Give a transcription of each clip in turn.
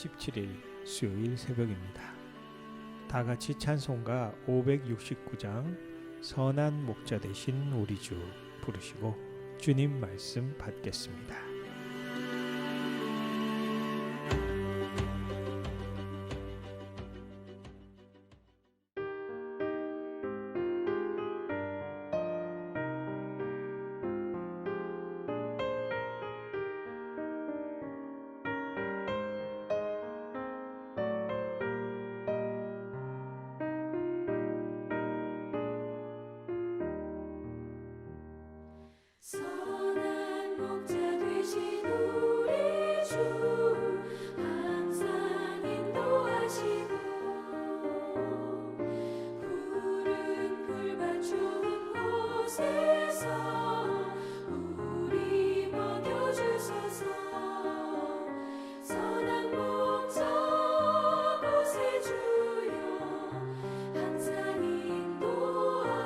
27일 수요일 새벽입니다. 다 같이 찬송가 569장 선한 목자 되신 우리 주 부르시고 주님 말씀 받겠습니다. 선한 목자 되신 우리 주 항상 인도하시고 푸른 풀밭 좋은 곳에서 우리 먹여주소서. 선한 목자 곳에 주여 항상 인도하소서.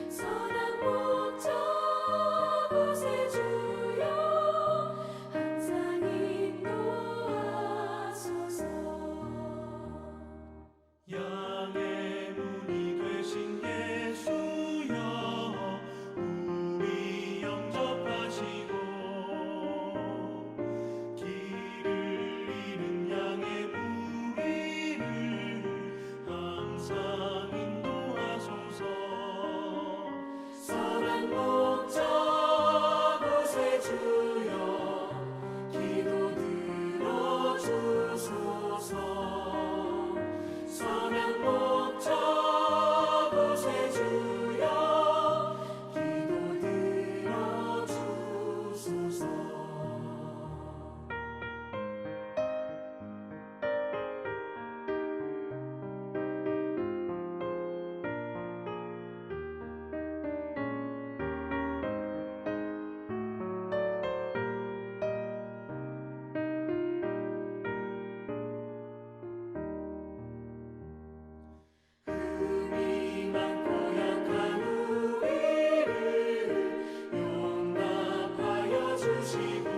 선한 목자 곳에 주여 항상 인도하소서. 양의 문이 되신 예수여 우리 영접하시고 길을 잃은 양의 무리를 항상 인도하소서. 선한 목자 곳에 주여 기도 들어주소서. 선한 목자 곳에 주여 기도 들어주소서. 흠이 많고 약한 우리를 용납하여 주시고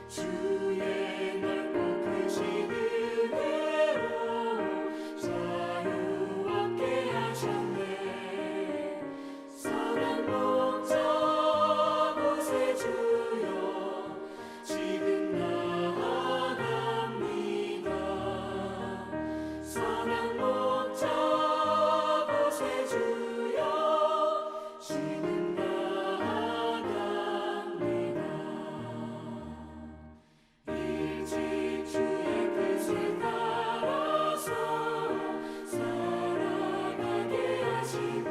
주의 넓고 크신 은혜로 자유 얻게 하셨네. 선한 목자 곳에 주여 지금 나아갑니다. 선한 목자 곳에 주여 지금 나아갑니다. 일찍 주의 뜻을 따라서 살아가게 하시고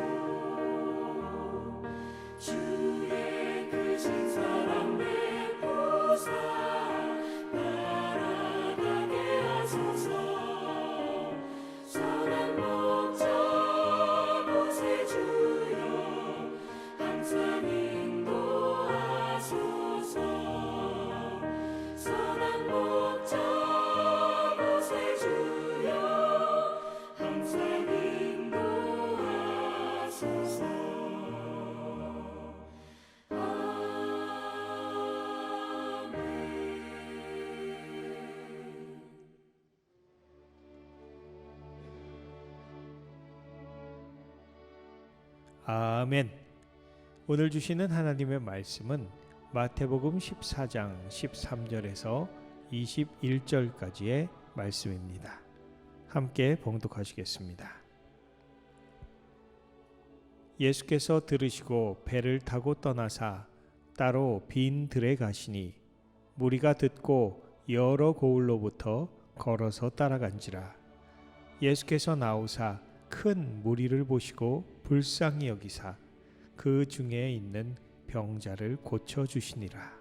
주의 크신 사랑 베푸사 따라가게 하소서. 선한 목자 곳에 주여 항상 인도하소서. 선한 목자 곳에 주여 항상 인도하소서. 아멘. 오늘 주시는 하나님의 말씀은 마태복음 14장 13절에서 21절까지의 말씀입니다. 함께 봉독하시겠습니다. 예수께서 들으시고 배를 타고 떠나사 따로 빈 들에 가시니 무리가 듣고 여러 고을로부터 걸어서 따라간지라. 예수께서 나오사 큰 무리를 보시고 불쌍히 여기사 그 중에 있는 병자를 고쳐주시니라.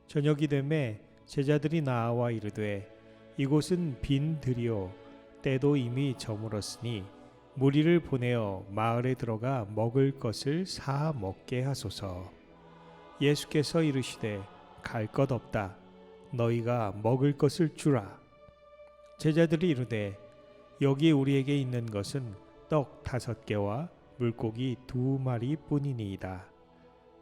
저녁이 되매 제자들이 나와 이르되 이곳은 빈 들이요 때도 이미 저물었으니 무리를 보내어 마을에 들어가 먹을 것을 사 먹게 하소서. 예수께서 이르시되 갈 것 없다. 너희가 먹을 것을 주라. 제자들이 이르되 여기 우리에게 있는 것은 떡 5개와 물고기 2마리 뿐이니이다.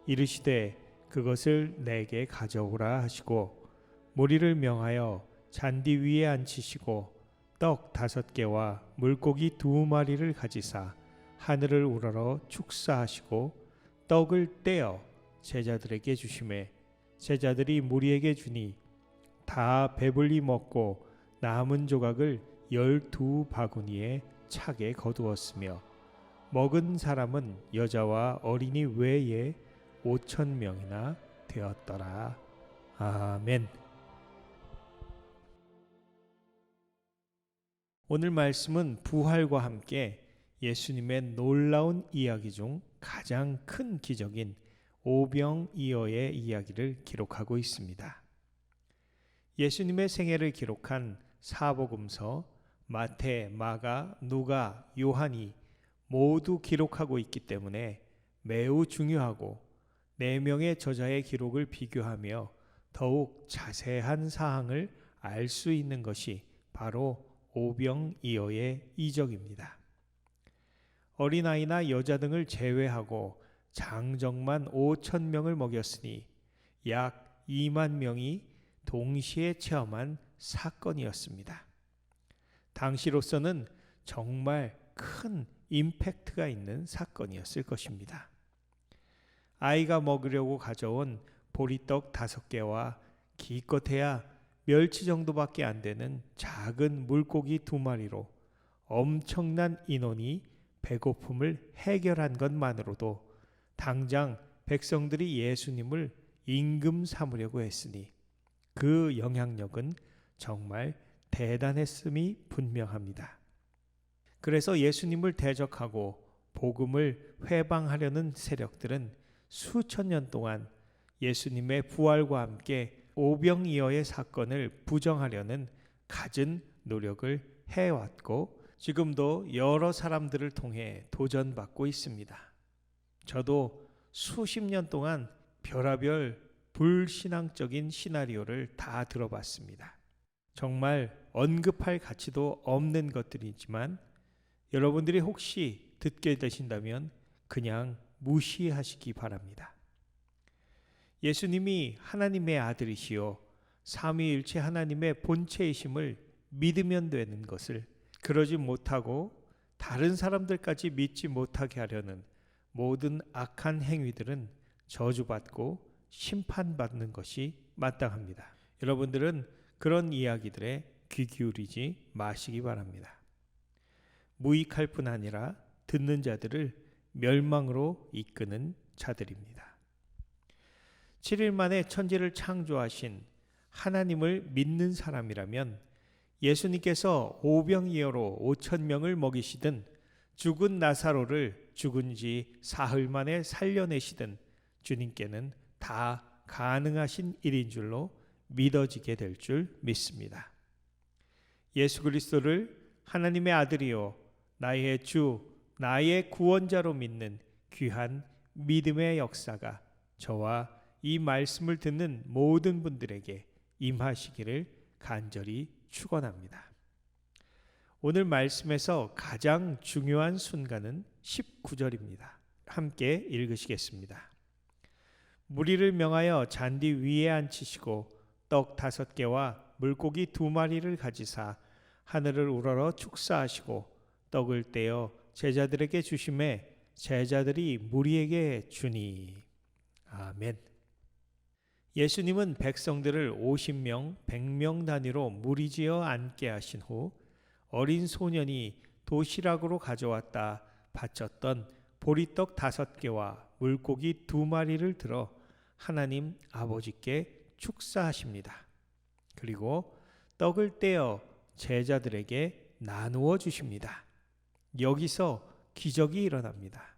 이르시되 그것을 내게 가져오라 하시고 무리를 명하여 잔디 위에 앉히시고 떡 5개와 물고기 2마리를 가지사 하늘을 우러러 축사하시고 떡을 떼어 제자들에게 주시매 제자들이 무리에게 주니 다 배불리 먹고 남은 조각을 12바구니에 차게 거두었으며 먹은 사람은 여자와 어린이 외에 5,000명이나 되었더라. 아멘. 오늘 말씀은 부활과 함께 예수님의 놀라운 이야기 중 가장 큰 기적인 오병이어의 이야기를 기록하고 있습니다. 예수님의 생애를 기록한 사복음서 마태, 마가, 누가, 요한이 모두 기록하고 있기 때문에 매우 중요하고 4명의 저자의 기록을 비교하며 더욱 자세한 사항을 알 수 있는 것이 바로 오병이어의 이적입니다. 어린아이나 여자 등을 제외하고 장정만 5,000명을 먹였으니 약 2만 명이 동시에 체험한 사건이었습니다. 당시로서는 정말 큰 임팩트가 있는 사건이었을 것입니다. 아이가 먹으려고 가져온 보리떡 5개와 기껏해야 멸치 정도밖에 안 되는 작은 물고기 2마리로 엄청난 인원이 배고픔을 해결한 것만으로도 당장 백성들이 예수님을 임금 삼으려고 했으니 그 영향력은 정말 대단했음이 분명합니다. 그래서 예수님을 대적하고 복음을 회방하려는 세력들은 수천 년 동안 예수님의 부활과 함께 오병이어의 사건을 부정하려는 갖은 노력을 해왔고 지금도 여러 사람들을 통해 도전받고 있습니다. 저도 수십 년 동안 별하별 불신앙적인 시나리오를 다 들어봤습니다. 정말 언급할 가치도 없는 것들이지만 여러분들이 혹시 듣게 되신다면 그냥 무시하시기 바랍니다. 예수님이 하나님의 아들이시요 삼위일체 하나님의 본체이심을 믿으면 되는 것을 그러지 못하고 다른 사람들까지 믿지 못하게 하려는 모든 악한 행위들은 저주받고 심판받는 것이 마땅합니다. 여러분들은 그런 이야기들에 귀 기울이지 마시기 바랍니다. 무익할 뿐 아니라 듣는 자들을 멸망으로 이끄는 자들입니다. 7일 만에 천지를 창조하신 하나님을 믿는 사람이라면 예수님께서 오병이어로 5,000명을 먹이시든 죽은 나사로를 죽은 지 사흘 만에 살려내시든 주님께는 다 가능하신 일인 줄로 믿어지게 될 줄 믿습니다. 예수 그리스도를 하나님의 아들이요 나의 주, 나의 구원자로 믿는 귀한 믿음의 역사가 저와 이 말씀을 듣는 모든 분들에게 임하시기를 간절히 축원합니다. 오늘 말씀에서 가장 중요한 순간은 19절입니다. 함께 읽으시겠습니다. 무리를 명하여 잔디 위에 앉히시고 떡 5개와 물고기 2마리를 가지사 하늘을 우러러 축사하시고 떡을 떼어 제자들에게 주시매 제자들이 무리에게 주니. 아멘. 예수님은 백성들을 50명, 100명 단위로 무리지어 앉게 하신 후 어린 소년이 도시락으로 가져왔다 바쳤던 보리떡 5개와 물고기 2마리를 들어 하나님 아버지께 축사하십니다. 그리고 떡을 떼어 제자들에게 나누어 주십니다. 여기서 기적이 일어납니다.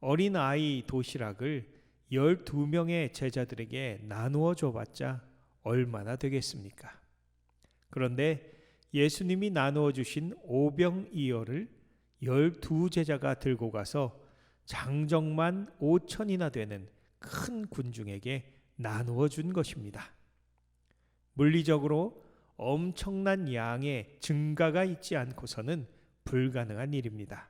어린 아이 도시락을 12명의 제자들에게 나누어 줘봤자 얼마나 되겠습니까? 그런데 예수님이 나누어 주신 오병이어를 12제자가 들고 가서 장정만 5,000이나 되는 큰 군중에게 나누어 준 것입니다. 물리적으로 엄청난 양의 증가가 있지 않고서는 불가능한 일입니다.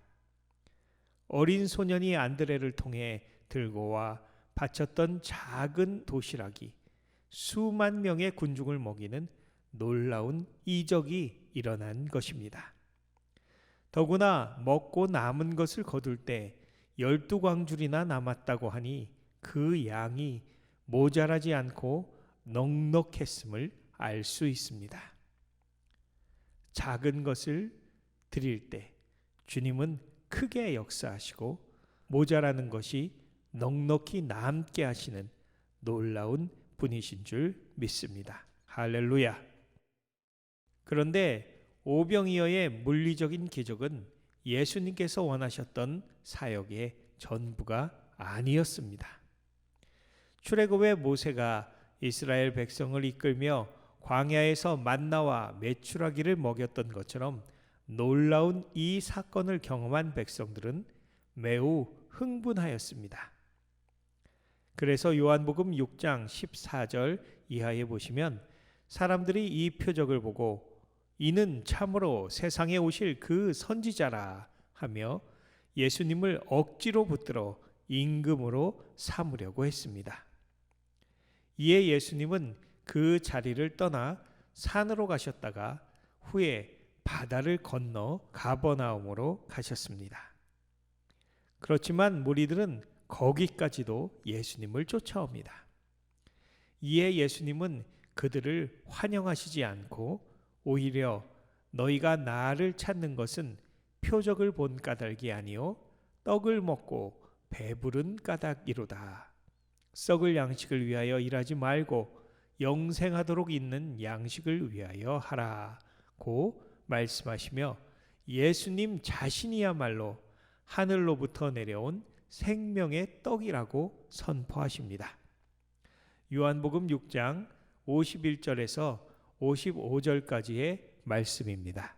어린 소년이 안드레를 통해 들고 와 바쳤던 작은 도시락이 수만 명의 군중을 먹이는 놀라운 이적이 일어난 것입니다. 더구나 먹고 남은 것을 거둘 때 12광줄이나 남았다고 하니 그 양이 모자라지 않고 넉넉했음을 알 수 있습니다. 작은 것을 드릴 때 주님은 크게 역사하시고 모자라는 것이 넉넉히 남게 하시는 놀라운 분이신 줄 믿습니다. 할렐루야. 그런데 오병이어의 물리적인 기적은 예수님께서 원하셨던 사역의 전부가 아니었습니다. 출애굽의 모세가 이스라엘 백성을 이끌며 광야에서 만나와 메추라기를 먹였던 것처럼 놀라운 이 사건을 경험한 백성들은 매우 흥분하였습니다. 그래서 요한복음 6장 14절 이하에 보시면 사람들이 이 표적을 보고 이는 참으로 세상에 오실 그 선지자라 하며 예수님을 억지로 붙들어 임금으로 삼으려고 했습니다. 이에 예수님은 그 자리를 떠나 산으로 가셨다가 후에 바다를 건너 가버나움으로 가셨습니다. 그렇지만 무리들은 거기까지도 예수님을 쫓아옵니다. 이에 예수님은 그들을 환영하시지 않고 오히려 너희가 나를 찾는 것은 표적을 본 까닭이 아니요 떡을 먹고 배부른 까닭이로다. 썩을 양식을 위하여 일하지 말고 영생하도록 있는 양식을 위하여 하라고 말씀하시며 예수님 자신이야말로 하늘로부터 내려온 생명의 떡이라고 선포하십니다. 요한복음 6장 51절에서 55절까지의 말씀입니다.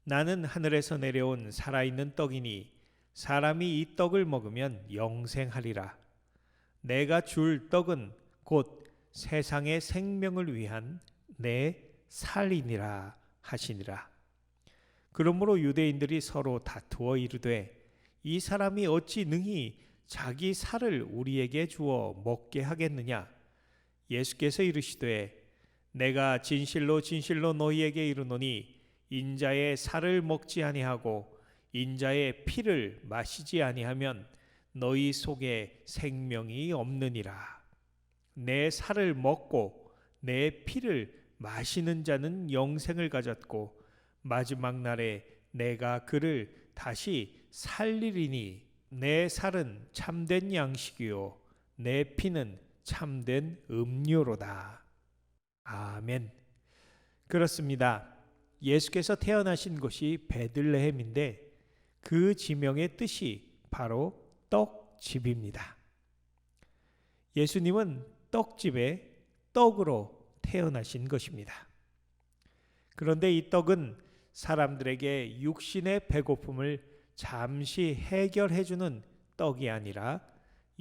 나는 하늘에서 내려온 살아있는 떡이니 사람이 이 떡을 먹으면 영생하리라. 내가 줄 떡은 곧 세상의 생명을 위한 내 살이니라 하시니라. 그러므로 유대인들이 서로 다투어 이르되 이 사람이 어찌 능히 자기 살을 우리에게 주어 먹게 하겠느냐. 예수께서 이르시되 내가 진실로 진실로 너희에게 이르노니 인자의 살을 먹지 아니하고 인자의 피를 마시지 아니하면 너희 속에 생명이 없느니라. 내 살을 먹고 내 피를 마시는 자는 영생을 가졌고 마지막 날에 내가 그를 다시 살리리니 내 살은 참된 양식이요 내 피는 참된 음료로다. 아멘. 그렇습니다. 예수께서 태어나신 곳이 베들레헴인데 그 지명의 뜻이 바로 떡집입니다. 예수님은 떡집에 떡으로 태어나신 것입니다. 그런데 이 떡은 사람들에게 육신의 배고픔을 잠시 해결해주는 떡이 아니라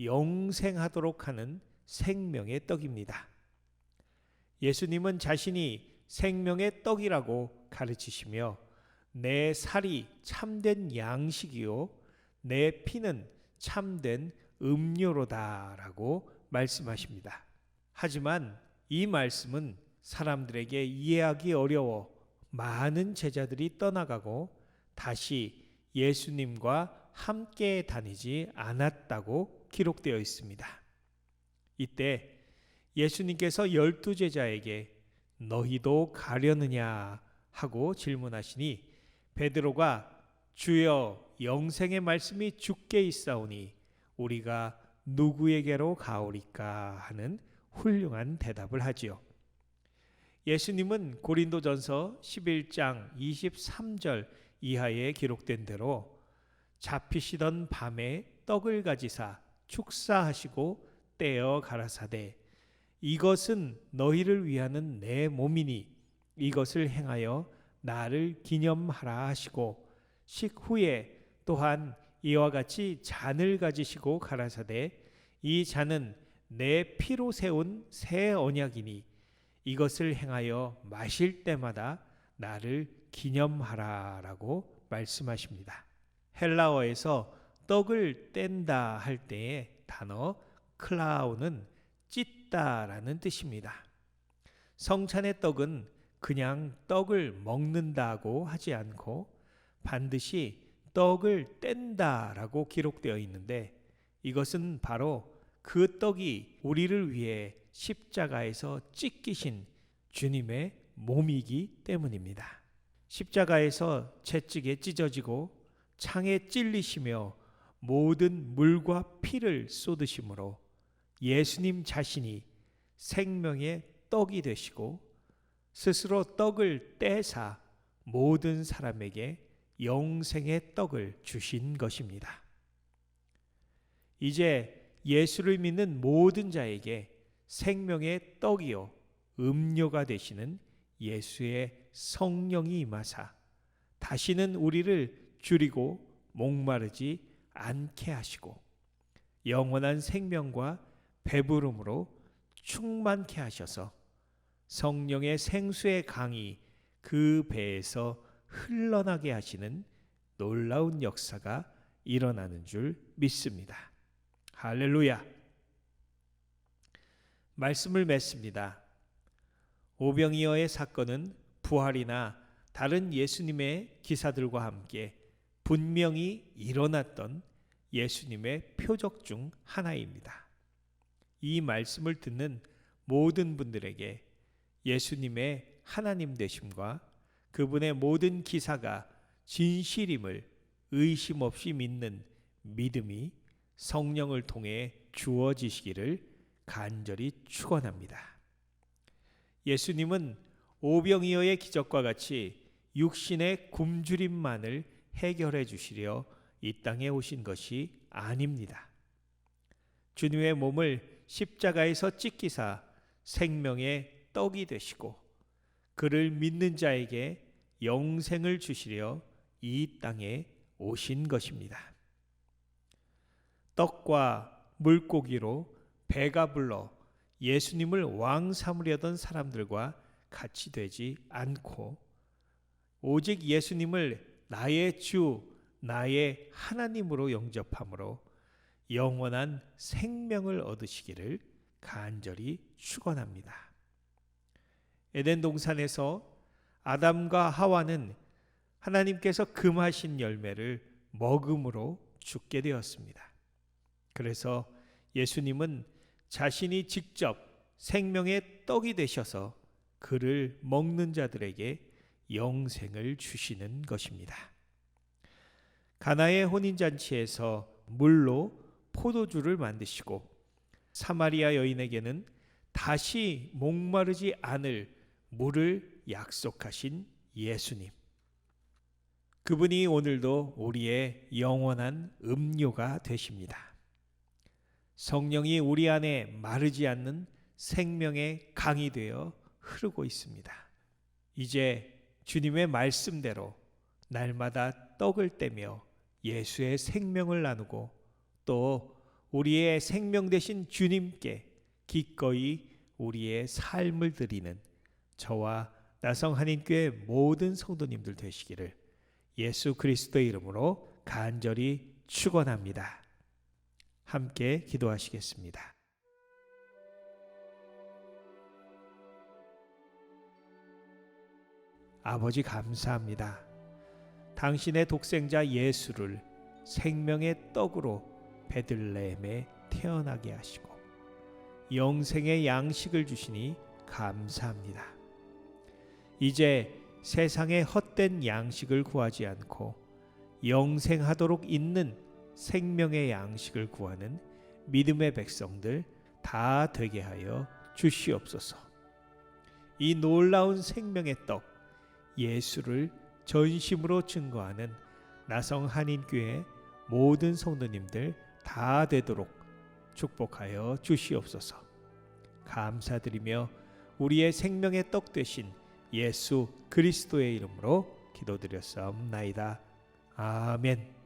영생하도록 하는 생명의 떡입니다. 예수님은 자신이 생명의 떡이라고 가르치시며 내 살이 참된 양식이요 내 피는 참된 음료로다라고 말씀하십니다. 하지만 이 말씀은 사람들에게 이해하기 어려워 많은 제자들이 떠나가고 다시 예수님과 함께 다니지 않았다고 기록되어 있습니다. 이때 예수님께서 12제자에게 너희도 가려느냐 하고 질문하시니 베드로가 주여 영생의 말씀이 주께 있사오니 우리가 누구에게로 가오리까 하는 훌륭한 대답을 하지요. 예수님은 고린도전서 11장 23절 이하에 기록된 대로 잡히시던 밤에 떡을 가지사 축사하시고 떼어 가라사대 이것은 너희를 위하는 내 몸이니 이것을 행하여 나를 기념하라 하시고 식후에 또한 이와 같이 잔을 가지시고 가라사대 이 잔은 내 피로 세운 새 언약이니 이것을 행하여 마실 때마다 나를 기념하라라고 말씀하십니다. 헬라어에서 떡을 뗀다 할 때의 단어 클라우는 찢다라는 뜻입니다. 성찬의 떡은 그냥 떡을 먹는다고 하지 않고 반드시 떡을 뗀다라고 기록되어 있는데, 이것은 바로 그 떡이 우리를 위해 십자가에서 찢기신 주님의 몸이기 때문입니다. 십자가에서 채찍에 찢어지고 창에 찔리시며 모든 물과 피를 쏟으심으로 예수님 자신이 생명의 떡이 되시고 스스로 떡을 떼사 모든 사람에게 영생의 떡을 주신 것입니다. 이제 예수를 믿는 모든 자에게 생명의 떡이요 음료가 되시는 예수의 성령이 임하사 다시는 우리를 줄이고 목마르지 않게 하시고 영원한 생명과 배부름으로 충만케 하셔서 성령의 생수의 강이 그 배에서 흘러나게 하시는 놀라운 역사가 일어나는 줄 믿습니다. 할렐루야. 말씀을 맺습니다. 오병이어의 사건은 부활이나 다른 예수님의 기사들과 함께 분명히 일어났던 예수님의 표적 중 하나입니다. 이 말씀을 듣는 모든 분들에게 예수님의 하나님 되심과 그분의 모든 기사가 진실임을 의심 없이 믿는 믿음이 성령을 통해 주어지시기를 간절히 축원합니다. 예수님은 오병이어의 기적과 같이 육신의 굶주림만을 해결해 주시려 이 땅에 오신 것이 아닙니다. 주님의 몸을 십자가에서 찢기사 생명의 떡이 되시고 그를 믿는 자에게 영생을 주시려 이 땅에 오신 것입니다. 떡과 물고기로 배가 불러 예수님을 왕 삼으려던 사람들과 같이 되지 않고 오직 예수님을 나의 주, 나의 하나님으로 영접함으로 영원한 생명을 얻으시기를 간절히 축원합니다. 에덴 동산에서 아담과 하와는 하나님께서 금하신 열매를 먹음으로 죽게 되었습니다. 그래서 예수님은 자신이 직접 생명의 떡이 되셔서 그를 먹는 자들에게 영생을 주시는 것입니다. 가나의 혼인잔치에서 물로 포도주를 만드시고 사마리아 여인에게는 다시 목마르지 않을 물을 약속하신 예수님. 그분이 오늘도 우리의 영원한 음료가 되십니다. 성령이 우리 안에 마르지 않는 생명의 강이 되어 흐르고 있습니다. 이제 주님의 말씀대로 날마다 떡을 떼며 예수의 생명을 나누고 또 우리의 생명 되신 주님께 기꺼이 우리의 삶을 드리는 저와 나성한인교회 모든 성도님들 되시기를 예수 그리스도의 이름으로 간절히 축원합니다. 함께 기도하시겠습니다. 아버지 감사합니다. 당신의 독생자 예수를 생명의 떡으로 베들레헴에 태어나게 하시고 영생의 양식을 주시니 감사합니다. 이제 세상의 헛된 양식을 구하지 않고 영생하도록 있는 생명의 양식을 구하는 믿음의 백성들 다 되게 하여 주시옵소서. 이 놀라운 생명의 떡 예수를 전심으로 증거하는 나성한인교회 모든 성도님들 다 되도록 축복하여 주시옵소서. 감사드리며 우리의 생명의 떡 되신 예수 그리스도의 이름으로 기도드렸사옵나이다. 아멘.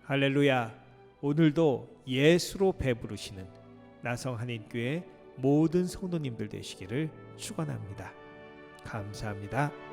할렐루야. 오늘도 예수로 배부르시는 나성한인교회 모든 성도님들 되시기를 축원합니다. 감사합니다.